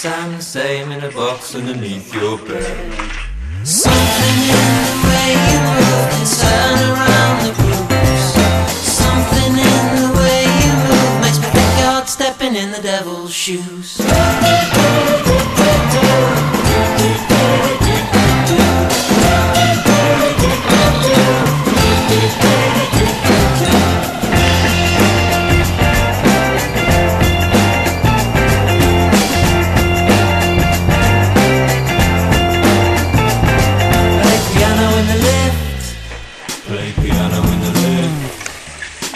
sound the same in a box underneath your bed. Something in the way you move can turn around the grooves. Something in the way you move makes me think you're stepping in the devil's shoes. Play piano in the lift.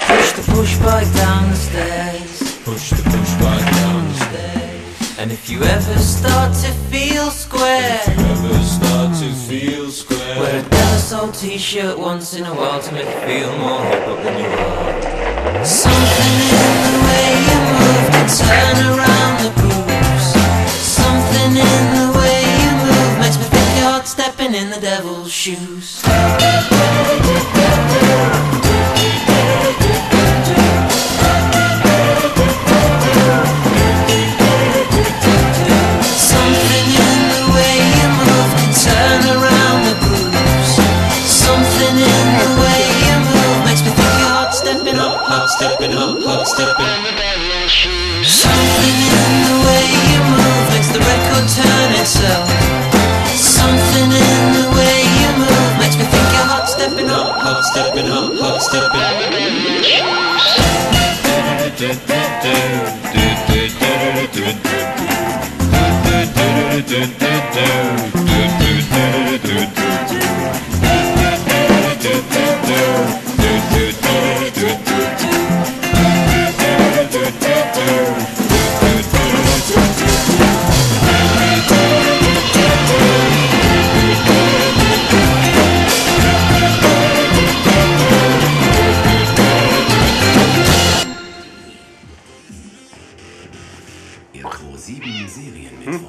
Push the push bike down the stairs. Push the push bike down the stairs. And if you ever start to feel square, If you ever start to feel square, wear a Delasol t-shirt once in a while to make you feel more hip hop than you are. Something in the way you move can turn around the grooves. Something in the way you move makes me think you're stepping in the devil's shoes. Stepping up, hot stepping. Something in the way you move makes the record turn itself. Something in the way you move makes me think you're hot stepping up, Hot stepping up, hot stepping.